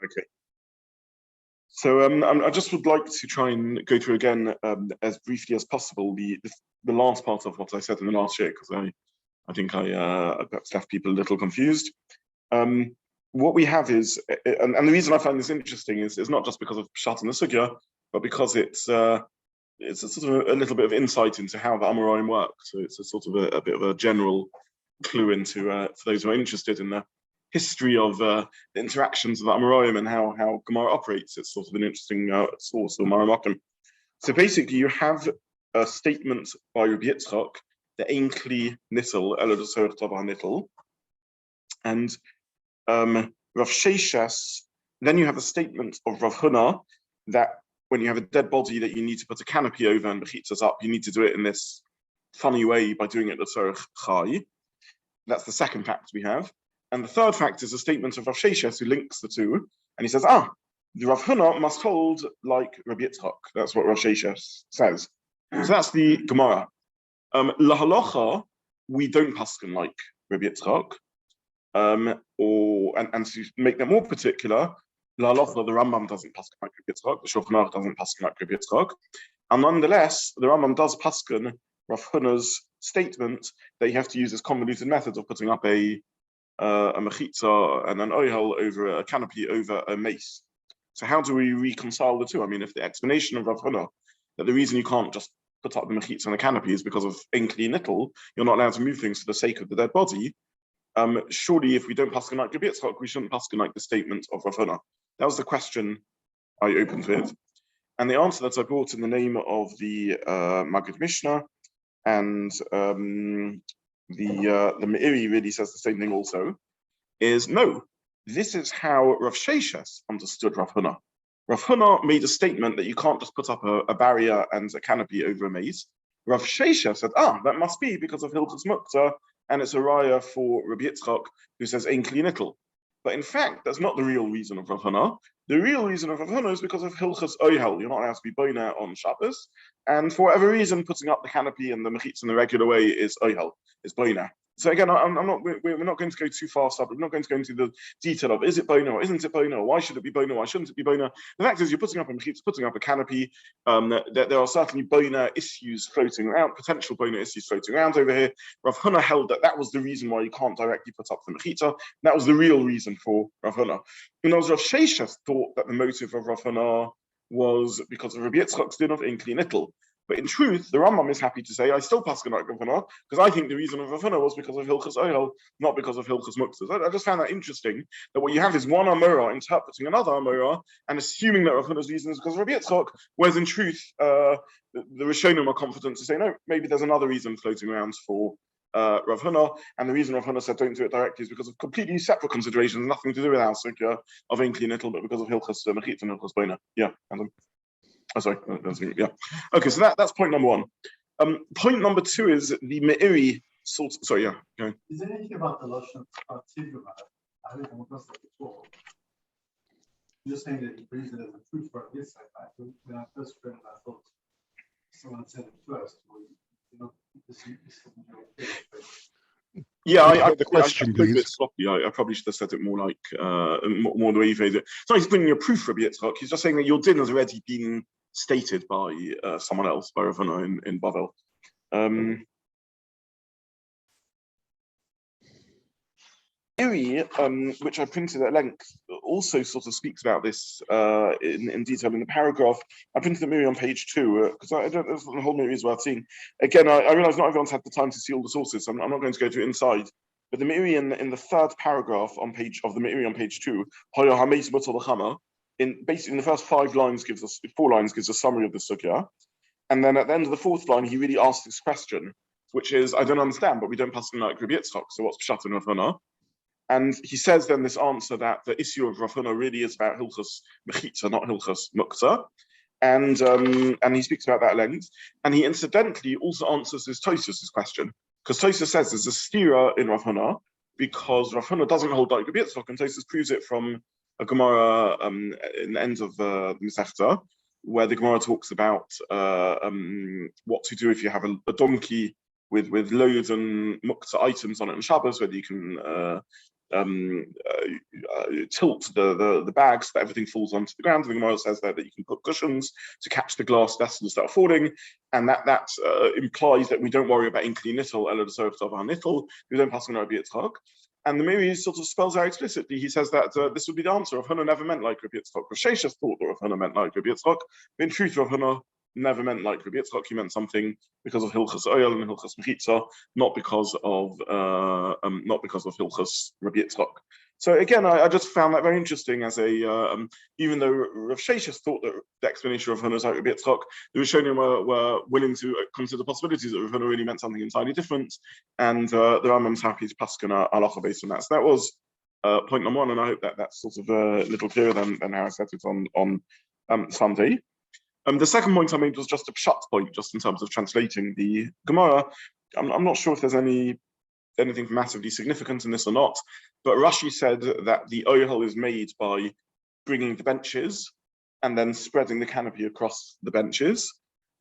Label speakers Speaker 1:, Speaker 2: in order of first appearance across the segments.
Speaker 1: Okay. So I just would like to try and go through again as briefly as possible the last part of what I said in the last year, because I think I perhaps left people a little confused. What we have is, and the reason I find this interesting is not just because of Pshat and the Sugya, but because it's a sort of a little bit of insight into how the Amoraim work. So it's a sort of a bit of a general clue into for those who are interested in the history of the interactions of the Amoraim and how Gemara operates. It's sort of an interesting source of Maramakim. So basically, you have a statement by Rabbi Yitzchak, the Ein Kli Nittel, Elo Desorech Tava Nittel, and Rav Sheshes. Then you have a statement of Rav Huna that when you have a dead body that you need to put a canopy over and bechitzas up, you need to do it in this funny way by doing it Desorech Chai. That's the second fact we have. And the third fact is a statement of Rav Sheshes who links the two, and he says, the Rav Huna must hold like Rabbi Yitzchak. That's what Rav Sheshes says. So that's the Gemara. La Halacha, we don't paskin like Rabbi Yitzchak. And to make that more particular, La Halacha, the Rambam doesn't paskin like Rabbi Yitzchak, the Shulchan Aruch doesn't paskin like Rabbi Yitzchak. And nonetheless, the Rambam does paskin Rav Huna's statement that you have to use this convoluted method of putting up a mechitza and an oihel over a canopy over a mace. So how do we reconcile the two? I mean, if the explanation of Rav Huna that the reason you can't just put up the mechitza on a canopy is because of Ein Kli Nittel, you're not allowed to move things for the sake of the dead body. Surely, if we don't paskin like Rabbi Yitzchak, we shouldn't paskin like the statement of Rav Huna. That was the question I opened with, and the answer that I brought in the name of the Maggid Mishnah and the Meiri really says the same thing also, is no, this is how Rav Sheshes understood Rav Huna. Rav Huna made a statement that you can't just put up a barrier and a canopy over a maze. Rav Sheshes said, that must be because of Hilchos Muktza, and it's a raya for Rabbi Yitzchak, who says Ein Kli Nittel. But in fact, that's not the real reason of Rav Huna. The real reason of Rav Huna is because of Hilchos Oihel. You're not allowed to be boina on Shabbos, and for whatever reason, putting up the canopy and the mechitz in the regular way is Oihel, is boina. So again, we're not going to go too far. We're not going to go into the detail of is it boina or isn't it boina? Why should it be boina? Why shouldn't it be boina? The fact is, you're putting up a mechitz, putting up a canopy. There are certainly boina issues floating around, potential boina issues floating around over here. Rav Huna held that was the reason why you can't directly put up the mechitza. That was the real reason for Rav Huna. And Rav Sheshes thought that the motive of Rav Huna was because of Rabbi Yitzchak's din of Ein Kli Nittel. But in truth, the Rambam is happy to say, I still paskin like Rav Huna, because I think the reason of Rav Huna was because of Hilchos Oihel, not because of Hilchos Muktza. I just found that interesting, that what you have is one Amora interpreting another Amora, and assuming that Rav Huna's reason is because of Rabbi Yitzchak, whereas in truth, the Rishonim are confident to say, no, maybe there's another reason floating around for Rav Huna, and the reason Rav Huna said don't do it directly is because of completely separate considerations, nothing to do with our sugya of Ein Kli Nittel, but because of Hilchos Mechitza and Hilchos Boina. Yeah, sorry. Yeah. Okay, so that's point number one. Point number two is the Meiri sort. Sorry, yeah. Go.
Speaker 2: Is there anything about the Lashon chaburah? I haven't come across that before. You're saying that you use it as a proof for this. When I first read it, I thought someone said it first.
Speaker 1: Yeah, I the question, I a bit sloppy. I probably should have said it more like more the way you phrase it. So he's bringing a proof for Rabbi Yitzchak. He's just saying that your din has already been stated by someone else, by Rav Huna in Bavel. Which I printed at length, also sort of speaks about this in detail in the paragraph. I printed the Meiri on page 2 because I don't know if the whole Meiri is worth seeing. Again, I realise not everyone's had the time to see all the sources, so I'm not going to go to it inside. But the Meiri in the third paragraph of the Meiri on page 2, basically in the first 4 lines gives a summary of the sugya, and then at the end of the 4th line he really asks this question, which is, I don't understand, but we don't pass like Rabbi Yitzchak, so what's Pshat in Rav Huna? And he says then this answer that the issue of Rav Huna really is about Hilchos Mechitza, not Hilchos Muktza. And he speaks about that at length. And he incidentally also answers this Tosfos' question, because Tosfos says there's a stira in Rav Huna because Rav Huna doesn't hold like Rabbi Yitzchak, and Tosfos proves it from a Gemara in the end of the Masechet, where the Gemara talks about what to do if you have a donkey with loads and Muktza items on it on Shabbos, whether you can tilt the bags so that everything falls onto the ground. And the Gemara says that you can put cushions to catch the glass vessels that are falling, and that implies that we don't worry about inkli nittel ela deserves of our nittel. We don't pass on Rabbi Yitzchak. And the Meiri sort of spells out explicitly. He says that this would be the answer. Rav Huna never meant like Rabbi Yitzchak. Rav Sheshes thought that Rav Huna meant like Rabbi Yitzchak. But in truth, Rav Huna never meant like Rabbi Yitzchak. He meant something because of Hilchas Oyel and Hilchas Mechitza, not because of Hilchas Rabbi Yitzchak. So again, I just found that very interesting as even though Rav Sheshes thought that the explanation of Rav Huna is like Rabbi Yitzchak, the Rishonim were willing to consider possibilities that Rav Huna really meant something entirely different, and the Rambam's happy to paskin halacha based on that. So that was point number one, and I hope that that's sort of a little clearer than how I said it on Sunday. The second point I made was just a pshat point, just in terms of translating the Gemara. I'm not sure if there's anything massively significant in this or not, but Rashi said that the oyel is made by bringing the benches and then spreading the canopy across the benches.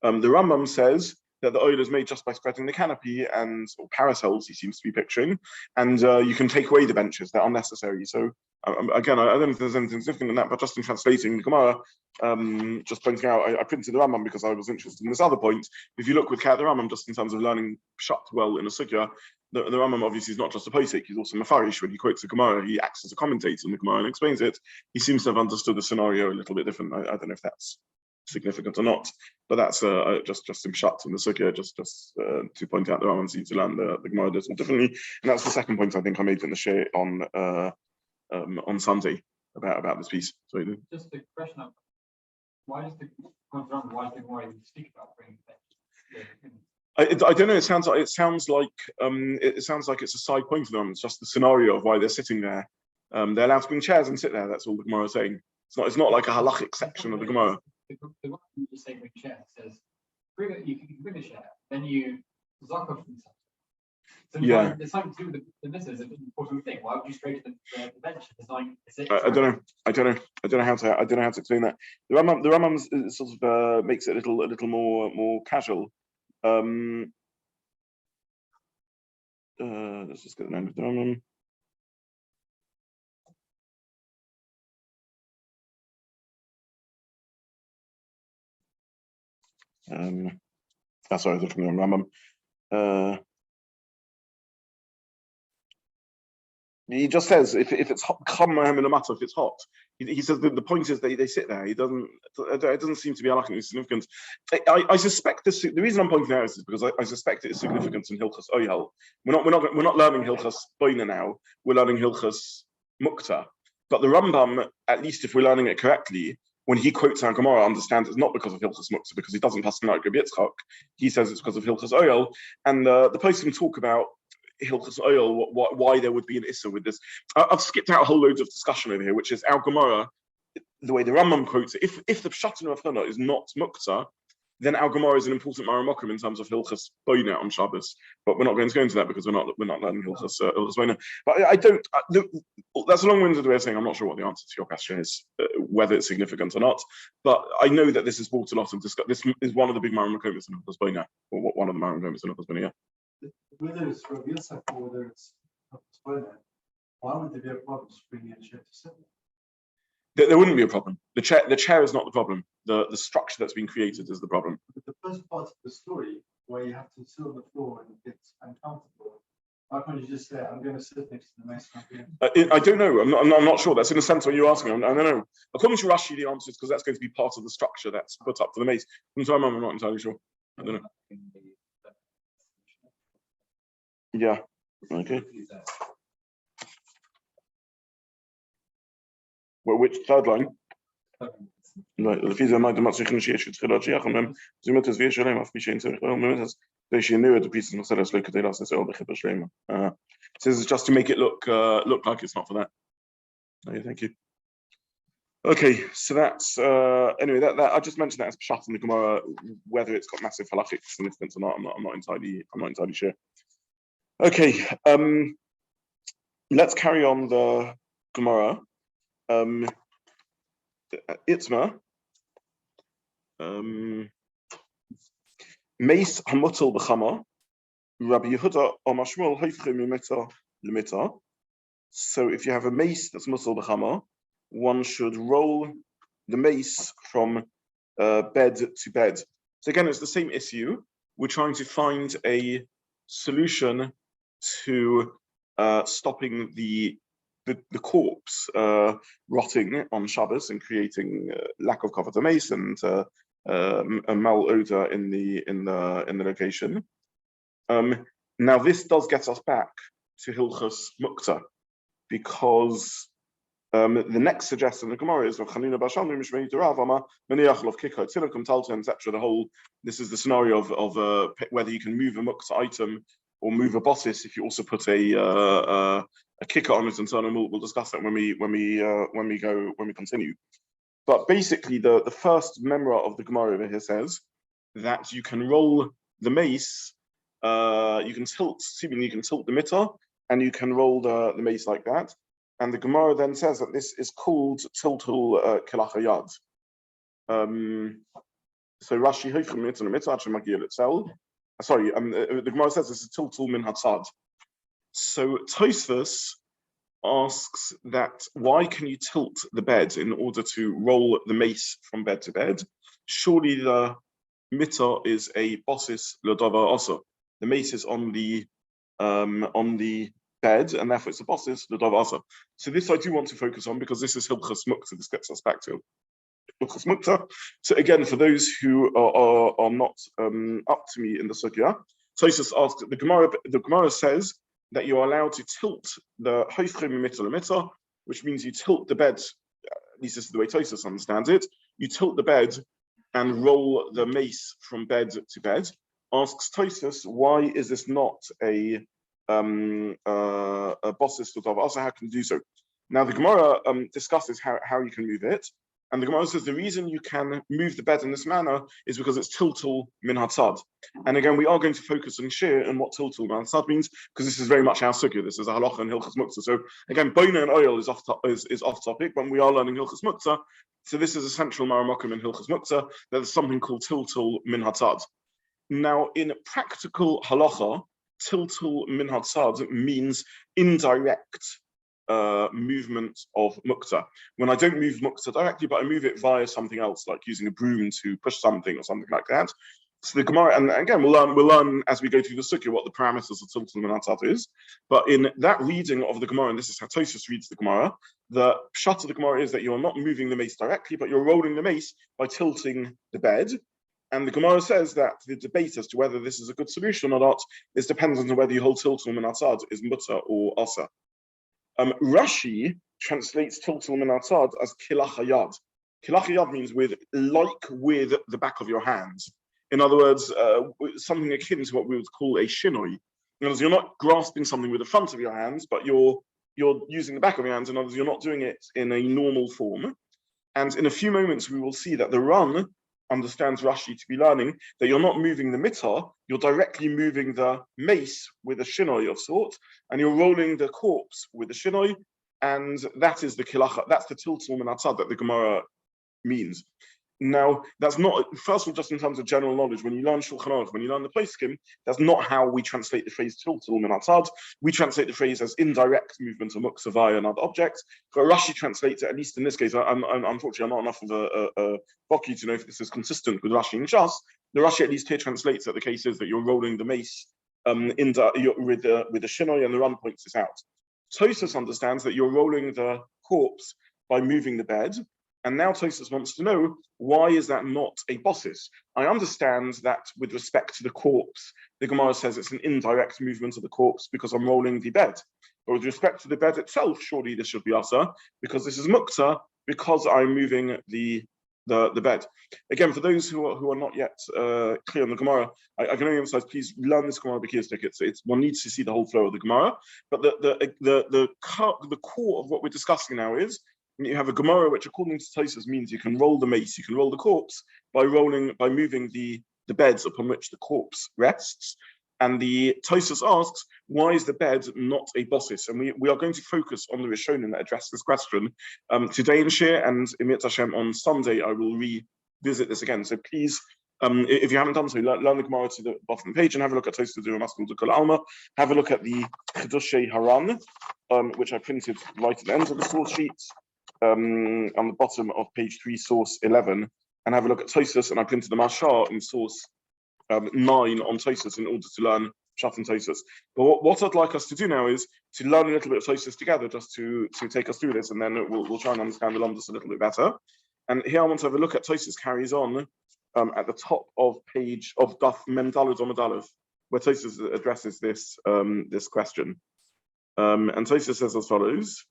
Speaker 1: The Rambam says that the oyel is made just by spreading the canopy or parasols, he seems to be picturing, and you can take away the benches, they're unnecessary. So again, I don't know if there's anything significant in that, but just in translating the Gemara, just pointing out, I printed the Rambam because I was interested in this other point. If you look with the Rambam, just in terms of learning pshat well in a sugya, the Rambam obviously is not just a posek, he's also mafarish. When he quotes the Gemara, he acts as a commentator on the Gemara and explains it. He seems to have understood the scenario a little bit different. I don't know if that's significant or not, but that's just in pshat in the sugya, just to point out the Rambam seems to learn the Gemara a little differently. And that's the second point I think I made in the share on Sunday about this piece. Sorry.
Speaker 3: Just a question of why does the Gemara speak about bringing benches?
Speaker 1: I don't know. It sounds like it's a side point for them. It's just the scenario of why they're sitting there. They're allowed to bring chairs and sit there. That's all the Gemara is saying. It's not like a halachic section of the Gemara.
Speaker 3: The one you just say bring chair says you can bring a chair, then you zakah from something. So
Speaker 1: yeah,
Speaker 3: there's something to do with the mitzvah. It's an important thing. Why would you straight to the bench?
Speaker 1: I don't know how to explain that. The Rambam sort of makes it a little more casual. Let's just get the name of the Rambam. Sorry, looking at the Rambam. He just says if it's hot, if it's hot. He says the point is they sit there. It doesn't seem to be allocking significance. I suspect this. The reason I'm pointing out is because I suspect it is significant in Hilchas Oyel. We're not learning Hilchas Boina now. We're learning Hilchas Muktza. But the Rambam, at least if we're learning it correctly, when he quotes our Gemara, understands it's not because of Hilchas Muktza, because he doesn't pass like Rabbi Yitzchak. He says it's because of Hilchas Oyel, and the post can talk about Hilchas Oyel, why there would be an issa with this. I've skipped out a whole loads of discussion over here, which is our Gemara, the way the Rambam quotes it. If the pshat in Rav Huna is not Muktza, then our Gemara is an important Maramokim in terms of Hilchas Boina on Shabbos. But we're not going to go into that because we're not learning Hilchas Boina. But I don't. That's a long-winded way of saying I'm not sure what the answer to your question is, whether it's significant or not. But I know that this has brought a lot of discussion. This is one of the big Maramokim in Hilchas Boina, or one of the Maramokim in Hilchas Boina.
Speaker 2: Whether it's Rabbi Yitzchak or whether it's why would there be a problem bringing a chair to sit?
Speaker 1: There wouldn't be a problem. The chair is not the problem. The structure that's been created is the problem.
Speaker 2: But the first part of the story, where you have to sit on the floor and it's uncomfortable, why can't you just say, I'm going to sit next to the Masechet?
Speaker 1: I don't know. I'm not sure. That's in a sense what you're asking. I don't know. According to Rashi, the answer is because that's going to be part of the structure that's put up for the mace. I'm not entirely sure. I don't know. Yeah. Okay. Well, which third line? Right. לפי זה אמרת מצליחים שיש תחילת שיח, זה באמת הסביר שלהם, אף מי שאין צריך, באמת they should know the piece of the like they lost all the khibar shlema. Says it's just to make it look like it's not for that. Okay, thank you. Okay, so that's anyway. That I just mentioned that as pshat in the Gemara, whether it's got massive halachic significance or not. I'm not entirely sure. Okay, let's carry on the Gemara. Itma. Meis HaMutal BeChammah. Rabbi Yehuda Amar Shmuel Hoifchim Mimita Lemita. So if you have a mace that's mutal BeChammah, one should roll the mace from bed to bed. So again, it's the same issue. We're trying to find a solution to stopping the corpse rotting on Shabbos and creating lack of kavod mace and a malodor in the location. Now this does get us back to Hilchos Muktza, because the next suggestion in the Gemara is of Chanina Bashalmi Mishmei Duravama Maniachal of Kikot Tinakum Talta, etc. This is the scenario of whether you can move a Muktza item or move a bossis if you also put a kicker on it and so on. And we'll discuss that when we continue. But basically, the first memra of the Gemara over here says that you can roll the mace, you can tilt the mitter, and you can roll the mace like that. And the Gemara then says that this is called tiltul kilachayad. So Rashi Hoifrim mitzvah mitzvah magil itself. Sorry, the Gemara says this is tiltul min hatzad. So Tosfos asks that why can you tilt the bed in order to roll the mace from bed to bed? Surely the mitter is a bossis l'davar also. The mace is on the bed, and therefore it's a bossis l'davar also. So this I do want to focus on because this is Hilchos Muktza. This gets us back to Hilchos Muktza. So again, for those who are not up to me in the sugya, Tosfos asks the Gemara says that you're allowed to tilt the hoifrim mitter, which means you tilt the bed. At least this is the way Tosfos understands it. You tilt the bed and roll the mace from bed to bed. Asks Tosfos, why is this not a bossis l'davar also? How can you do so? Now the Gemara discusses how you can move it. And the Gemara says the reason you can move the bed in this manner is because it's tiltul min hatzad. And again, we are going to focus on Shiur and what tiltul min hatzad means, because this is very much our sugya. This is a halacha and Hilchos Muktza. So again, bona and oil is off topic, but we are learning Hilchos Muktza. So this is a central maramokum in Hilchos Muktza. There's something called tiltul min hatzad. Now, in practical halacha, tiltul min hatzad means indirect movement of Muktza. When I don't move Muktza directly, but I move it via something else, like using a broom to push something or something like that. So the Gemara, and again, we'll learn as we go through the sugya what the parameters of tiltul min hatzad is. But in that reading of the Gemara, and this is how Tosfos reads the Gemara, the pshat of the Gemara is that you're not moving the mace directly, but you're rolling the mace by tilting the bed. And the Gemara says that the debate as to whether this is a good solution or not is dependent on whether you hold tiltul min hatzad is mutter or asa. Rashi translates tiltul min hatzad as kilachayad. Kilachayad means with the back of your hands. In other words, something akin to what we would call a shinoi. In other words, you're not grasping something with the front of your hands, but you're using the back of your hands. In other words, you're not doing it in a normal form. And in a few moments, we will see that the Ran understands Rashi to be learning that you're not moving the mitter, you're directly moving the mace with a shinoi of sort, and you're rolling the corpse with a shinoi, and that is the kilacha, that's the tiltul min hatzad that the Gemara means. Now, that's not, first of all, just in terms of general knowledge, when you learn Shulchan Aruch, when you learn the poskim, that's not how we translate the phrase tiltul min hatzad. We translate the phrase as indirect movement of Muktza via another object. But Rashi translates it, at least in this case, unfortunately, I'm not enough of a bokeh to know if this is consistent with Rashi and Shas. The Rashi at least here translates that the case is that you're rolling the mace with the shinoi, and the Ran points this out. Tosfos understands that you're rolling the corpse by moving the bed. And now Tosfos wants to know, why is that not a bossis? I understand that with respect to the corpse, the Gemara says it's an indirect movement of the corpse because I'm rolling the bed. But with respect to the bed itself, surely this should be asa, because this is Muktza, because I'm moving the bed. Again, for those who are not yet clear on the Gemara, I can only emphasize, please learn this Gemara because it's one needs to see the whole flow of the Gemara. But the core of what we're discussing now is, you have a Gemara which, according to Tosfos, means you can roll the mace, you can roll the corpse by moving the beds upon which the corpse rests. And the Tosfos asks, why is the bed not a bossis? And we are going to focus on the Rishonim that address this question today in Shiur, and in Meit Hashem on Sunday I will revisit this again. So please If you haven't done so, learn the Gemara to the bottom of the page and have a look at Tosfos do Maskul to Kol Alma. Have a look at the Chedushay Haran, which I printed right at the end of the source sheets, on the bottom of page 3, source 11, and have a look at Tosfos, and I printed the Mashar in source 9 on Tosfos in order to learn Pshat and Tosfos. But what I'd like us to do now is to learn a little bit of Tosfos together, just to take us through this, and then we'll try and understand the Lomdus a little bit better. And here I want to have a look at Tosfos carries on at the top of page of Daf Mem Daled Amud Aleph, where Tosfos addresses this this question. And Tosfos says as follows.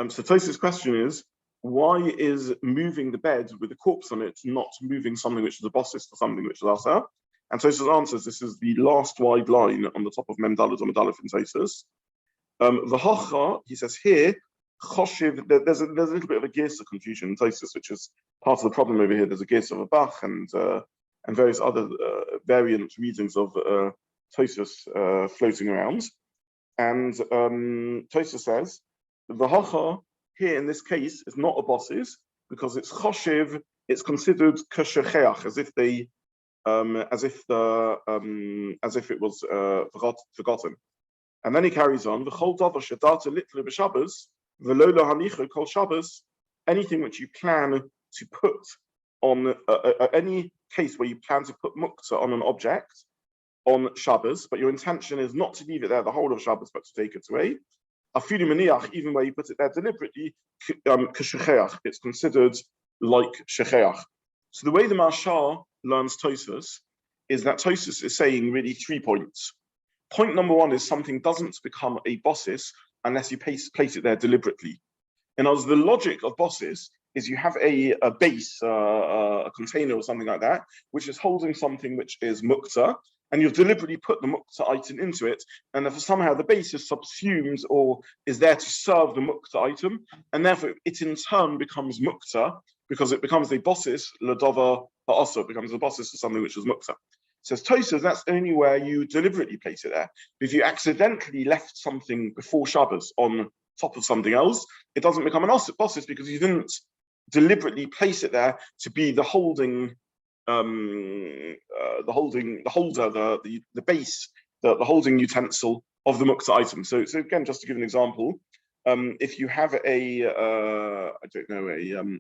Speaker 1: So Tosfos' question is, why is moving the bed with the corpse on it not moving something which is a bossis to something which is asa? And Tosfos answers, this is the last wide line on the top of Mem Daled Amud Aleph in Tosfos. V'hacha, he says here, Choshev, there's a little bit of a Gersa confusion in Tosfos, which is part of the problem over here. There's a Gersa of a Bach and various other variant readings of Tosfos floating around. And Tosfos says the Hacha here in this case is not a bosses because it's Choshev. It's considered kashecheach, as if they, as if it was forgotten. And then he carries on. V'chol davar shedata little b'Shabbos. Anything which you plan to put on any case where you plan to put Muktza on an object on Shabbos, but your intention is not to leave it there the whole of Shabbos, but to take it away. Even where you put it there deliberately, it's considered like shecheach. So the way the Mashar learns Tosfos is that Tosfos is saying really 3 points. Point number 1 is something doesn't become a bossis unless you place it there deliberately. And as the logic of bosses is you have a base, a container or something like that, which is holding something which is Muktza, and you've deliberately put the Muktza item into it, and therefore somehow the base is subsumed or is there to serve the Muktza item, and therefore it in turn becomes Muktza, because it becomes a bossis, ladova ha'asa, it becomes a bossis for something which is Muktza. Says Tosfos, that's only where you deliberately place it there. If you accidentally left something before Shabbos on top of something else, it doesn't become an bossis because you didn't deliberately place it there to be the holding, the base, the holding utensil of the Muktza item. So again, just to give an example, if you have a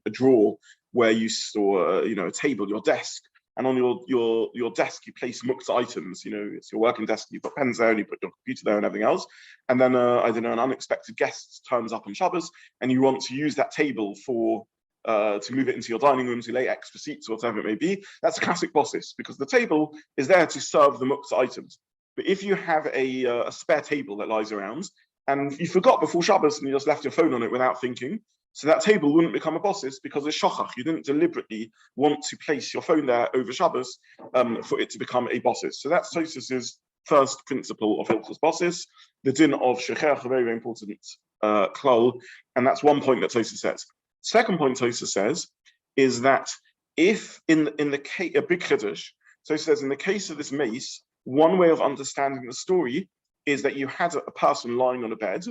Speaker 1: drawer where you store, a table, your desk. And on your desk, you place Muktza items. It's your working desk. You've got pens there, and you put your computer there, and everything else. And then an unexpected guest turns up on Shabbos, and you want to use that table to move it into your dining room, to lay extra seats, or whatever it may be. That's a classic bossis because the table is there to serve the Muktza items. But if you have a spare table that lies around, and you forgot before Shabbos, and you just left your phone on it without thinking, so that table wouldn't become a bossis because it's shochach. You didn't deliberately want to place your phone there over Shabbos for it to become a bossis. So that's Tosfos' first principle of Hilchos bossis, the din of shecheach, a very, very important klal, and that's one point that Tosfos says. Second point Tosfos says is that if in the case a big chiddush, Tosfos says in the case of this mace, one way of understanding the story is that you had a person lying on a bed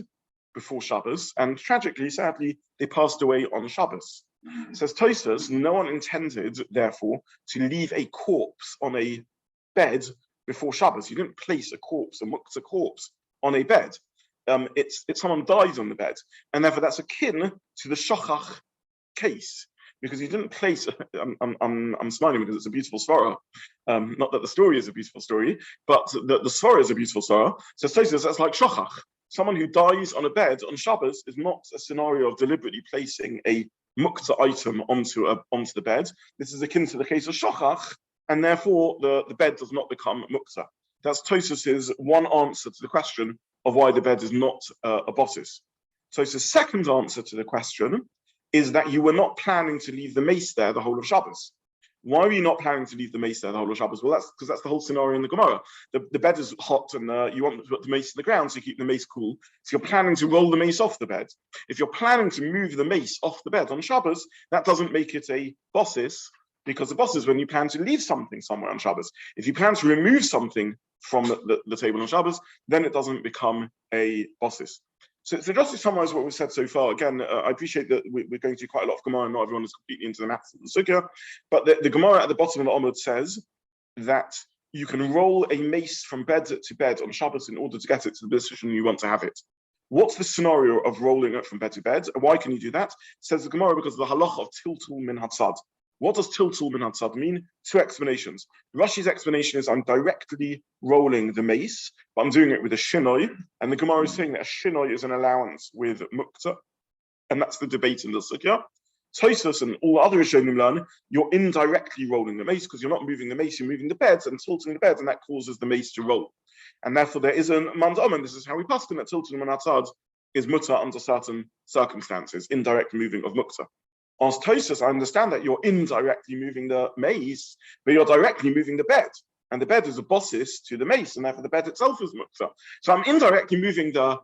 Speaker 1: before Shabbos, and tragically, sadly, they passed away on Shabbos. Says Tosfos, no one intended, therefore, to leave a corpse on a bed before Shabbos. You didn't place a corpse, a Muktza corpse, on a bed. It's someone dies on the bed, and therefore that's akin to the shochach case, because you didn't place. I'm smiling because it's a beautiful svara. Not that the story is a beautiful story, but the svara is a beautiful svara. So Tosfos, that's like shochach. Someone who dies on a bed on Shabbos is not a scenario of deliberately placing a Muktza item onto the bed. This is akin to the case of shochach, and therefore the bed does not become Muktza. That's Tosfos' one answer to the question of why the bed is not a bossis. Tosfos' second answer to the question is that you were not planning to leave the mace there the whole of Shabbos. Why were you not planning to leave the mace there the whole of Shabbos? Well, that's because that's the whole scenario in the Gemara. The bed is hot and you want to put the mace in the ground so you keep the mace cool. So you're planning to roll the mace off the bed. If you're planning to move the mace off the bed on Shabbos, that doesn't make it a bossis, because the bossis is when you plan to leave something somewhere on Shabbos. If you plan to remove something from the table on Shabbos, then it doesn't become a bossis. So just to summarize what we've said so far, again, I appreciate that we're going through quite a lot of Gemara and not everyone is completely into the maths of the Sugya, but the Gemara at the bottom of the Omud says that you can roll a mace from bed to bed on Shabbos in order to get it to the position you want to have it. What's the scenario of rolling it from bed to bed? Why can you do that? Says the Gemara because of the halacha of tiltul min hatzad. What does tiltul min hatzad mean? Two explanations. Rashi's explanation is I'm directly rolling the mace, but I'm doing it with a shinoi, and the Gemara is saying that a shinoi is an allowance with Muktza, and that's the debate in the Sugya. Tosfos and all other Rishonim learn you're indirectly rolling the mace because you're not moving the mace, you're moving the beds and tilting the beds, and that causes the mace to roll. And therefore there is a mandam, and this is how we paskin that tilting min hatzad is mutter under certain circumstances, indirect moving of Muktza. As Tosfos, I understand that you're indirectly moving the mace, but you're directly moving the bed. And the bed is a bossis to the mace, and therefore the bed itself is Muktza. So I'm indirectly moving the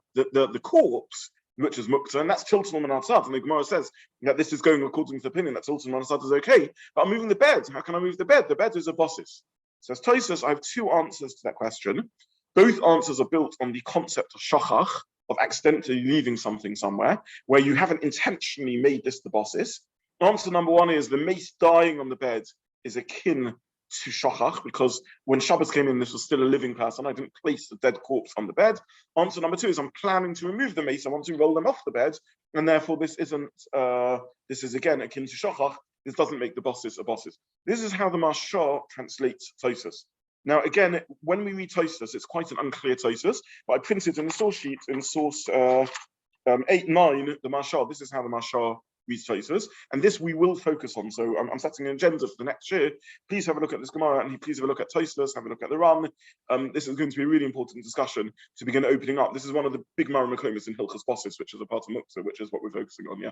Speaker 1: corpse, which is Muktza, and that's tiltul min hatzad. And the Gemara says that this is going according to the opinion that tiltul min hatzad is okay. But I'm moving the bed. How can I move the bed? The bed is a bossis. Says Tosfos, I have two answers to that question. Both answers are built on the concept of shachach, of accidentally leaving something somewhere, where you haven't intentionally made this the bossis. Answer number one is the mace dying on the bed is akin to shachach, because when Shabbos came in, this was still a living person. I didn't place the dead corpse on the bed. Answer number two is I'm planning to remove the mace. I want to roll them off the bed, and therefore this isn't. This is again akin to shachach. This doesn't make the bossis a bossis. This is how the Mashal translates Tosfos. Now, again, when we read Tosfos, it's quite an unclear Tosfos, but I printed in the source sheet in source 8-9 the Mashal. This is how the Mashal reads Tosfos, and this we will focus on. So I'm setting an agenda for the next year. Please have a look at this Gemara, and please have a look at Tosfos, have a look at the Ran. This is going to be a really important discussion to begin opening up. This is one of the big Mara Mekomis in Hilchos Bossis, which is a part of Muktza, which is what we're focusing on. Yeah.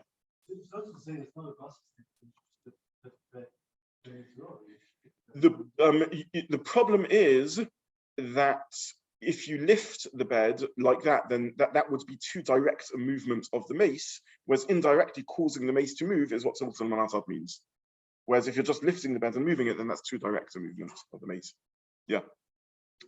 Speaker 1: The problem is that if you lift the bed like that, then that would be too direct a movement of the mace, whereas indirectly causing the mace to move is what tiltul min hatzad means. Whereas if you're just lifting the bed and moving it, then that's too direct a movement of the mace. Yeah.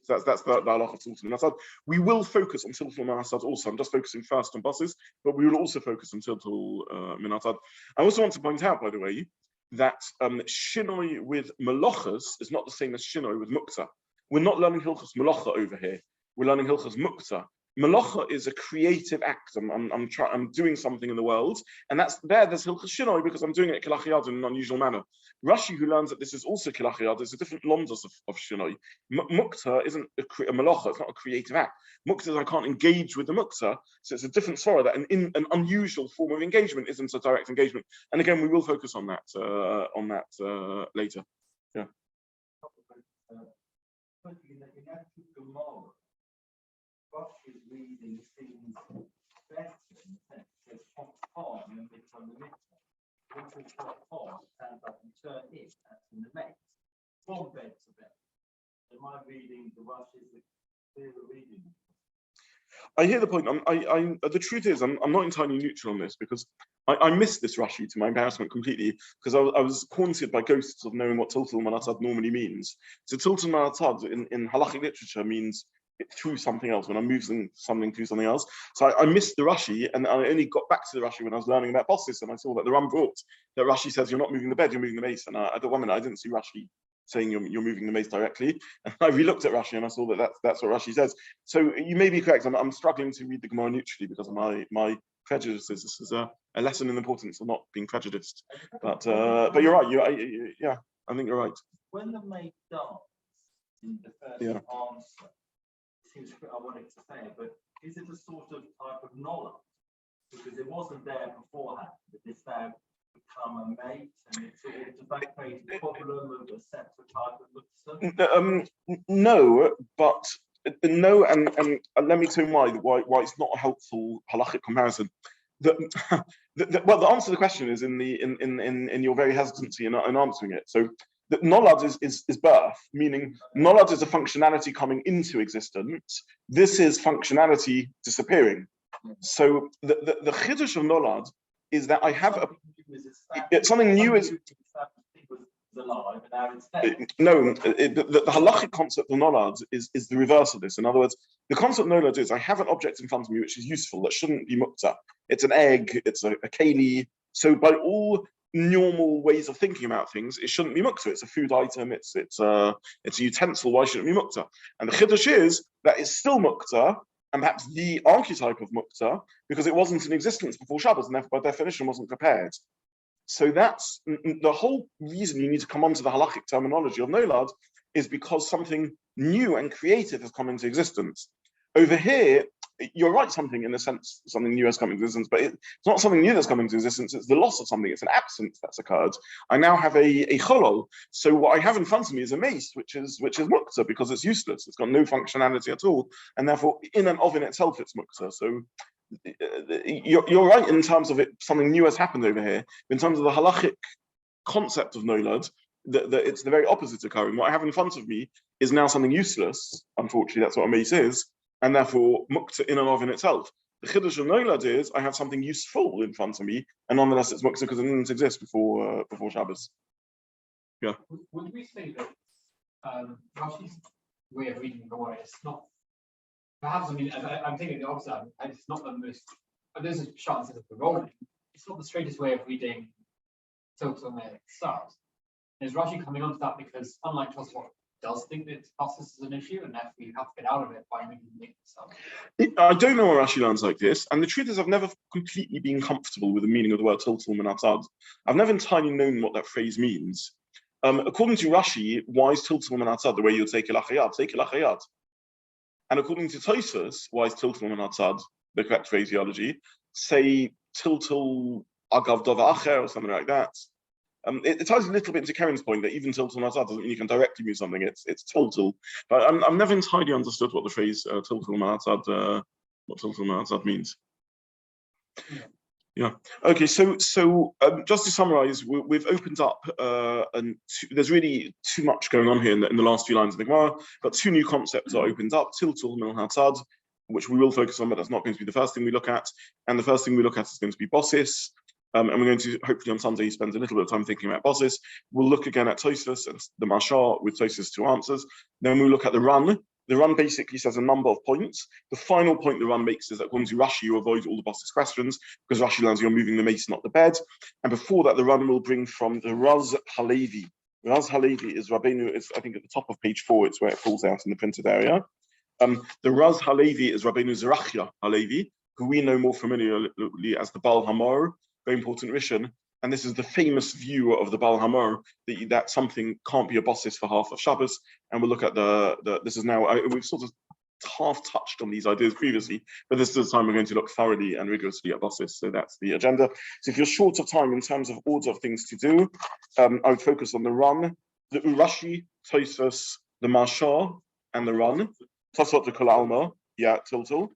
Speaker 1: So that's the halacha of tiltul min hatzad. We will focus on tiltul min hatzad also. I'm just focusing first on buses, but we will also focus on tiltul min hatzad. I also want to point out, by the way, that shinoi with melachos is not the same as shinoi with Muktza. We're not learning Hilchos Melacha over here. We're learning Hilchos Muktza. Melacha is a creative act. I'm doing something in the world, and there's Hilchos Shinoi because I'm doing it Kilach Yad in an unusual manner. Rashi, who learns that this is also Kilach Yad, is a different londos of Shinoi. Muktza isn't a Melacha, it's not a creative act. Muktza is I can't engage with the Muktza, so it's a different svara that in an unusual form of engagement isn't a direct engagement. And again, we will focus on that later. Yeah.
Speaker 4: In actual Gemara, Rosh is reading things better in the sense it says hot and it's on the mitzvah. Once it's hot, it sounds like you turn it, that's in the Meit. From bed to bed. Am I reading the Rosh is the clearer reading?
Speaker 1: I hear the point. The truth is, I'm not entirely neutral on this because I missed this Rashi to my embarrassment completely because I was haunted by ghosts of knowing what tiltul min hatzad normally means. So tiltul min hatzad in halachic literature means it through something else, when I'm moving something through something else. So I missed the Rashi, and I only got back to the Rashi when I was learning about bosses, and I saw that the Ram brought that Rashi says you're not moving the bed, you're moving the mace. And at the one minute I didn't see Rashi saying you're moving the mace directly, and I re-looked at Rashi and I saw that's what Rashi says. So you may be correct. I'm struggling to read the Gemara neutrally because of my prejudices. This is a lesson in the importance of not being prejudiced. But you're right. I think you're right.
Speaker 4: When the maid dies in the first answer, it seems I wanted to say, but is it a sort of type of knowledge? Because it wasn't there beforehand, but it's now become a mate, and it's sort of that create a problem of a separate type of
Speaker 1: no, but no, and let me tell you why it's not a helpful halachic comparison. The answer to the question is in your very hesitancy in answering it. So the knowledge is birth, meaning knowledge is a functionality coming into existence. This is functionality disappearing. So the chiddush of knowledge is that I have it's something new is
Speaker 4: alive, and now it's dead.
Speaker 1: No, the halachic concept of nolad is the reverse of this. In other words, the concept of nolad is I have an object in front of me which is useful, that shouldn't be muktza. It's an egg, it's a keli. So by all normal ways of thinking about things, it shouldn't be muktza. It's a food item, it's a utensil, why shouldn't it be muktza? And the chiddush is that it's still muktza, and perhaps the archetype of muktza, because it wasn't in existence before Shabbos, and therefore by definition wasn't prepared. So that's the whole reason you need to come onto the halachic terminology of nolad, is because something new and creative has come into existence. Over here, you're right, something in the sense something new has come into existence, but it's not something new that's come into existence, it's the loss of something, it's an absence that's occurred. I now have a cholol. So what I have in front of me is a mace, which is muktza, because it's useless, it's got no functionality at all, and therefore in and of in itself it's muktza. So you're right in terms of it, something new has happened over here. In terms of the halachic concept of nolad, that it's the very opposite occurring. What I have in front of me is now something useless. Unfortunately, that's what a mace is, and therefore muktzah in and of in itself. The chiddush of nolad is I have something useful in front of me, and nonetheless it's muktzah because it didn't exist before Shabbos. Yeah.
Speaker 3: Would we say that Rashi's way of reading the Gemara is not? Perhaps I'm thinking the opposite. It's not the most. There's a chance of the rolling. It's not the straightest way of reading total stars. Is Rashi coming onto that because, unlike Tosfot, does think that process is an issue, and therefore you have to get out of it by making it yourself?
Speaker 1: I don't know where Rashi learns like this, and the truth is I've never completely been comfortable with the meaning of the word tiltul minatad. I've never entirely known what that phrase means. According to Rashi, why is tiltul minatad the way you'll take elachayad? Take elachayad. And according to Tosfos, why is tiltul minatad the correct phraseology? Say tiltul agav dova acher or something like that. It ties a little bit into Karen's point that even tiltul minatad doesn't mean you can directly move something. It's tiltul. But I've never entirely understood what the phrase tiltul minatad means. Yeah. Okay. So just to summarize, we've opened up, and there's really too much going on here in the last few lines of the Gemara. But two new concepts are opened up: tiltul minatad, which we will focus on, but that's not going to be the first thing we look at. And the first thing we look at is going to be bosses. And we're going to, hopefully on Sunday, spend a little bit of time thinking about bosses. We'll look again at Tosfos and the Mashal with Tosfos' two answers. Then we'll look at the run. The run basically says a number of points. The final point the run makes is that according to Rashi, you avoid all the bosses' questions because Rashi learns you're moving the mace, not the bed. And before that, the run will bring from the Raz Halevi. Raz Halevi is Rabbeinu, is I think at the top of page 4, it's where it falls out in the printed area. The Raz Halevi is Rabbeinu Zerachia Halevi, who we know more familiarly as the Baal Hamor, very important Rishon. And this is the famous view of the Baal Hamor, that something can't be a bossis for half of Shabbos. And we'll look at this is now, we've sort of half touched on these ideas previously, but this is the time we're going to look thoroughly and rigorously at bossis. So that's the agenda. So if you're short of time in terms of order of things to do, I would focus on the run, the Urashi, Tosfos, the Mashal, and the run. Tosfot the Kol Alma, yeah, tiltul.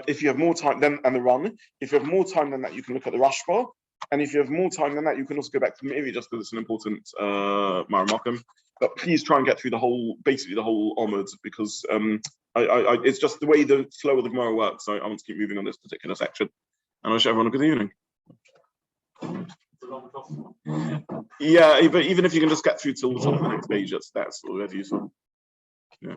Speaker 1: If you have more time, then and the run. If you have more time than that, you can look at the Rashba. And if you have more time than that, you can also go back to maybe just because it's an important Maramakim. But please try and get through basically the whole Omid, because it's just the way the flow of the Gemara works. So I want to keep moving on this particular section. And I wish everyone a good evening. Yeah, but even if you can just get through till the next page, that's already useful. Yeah.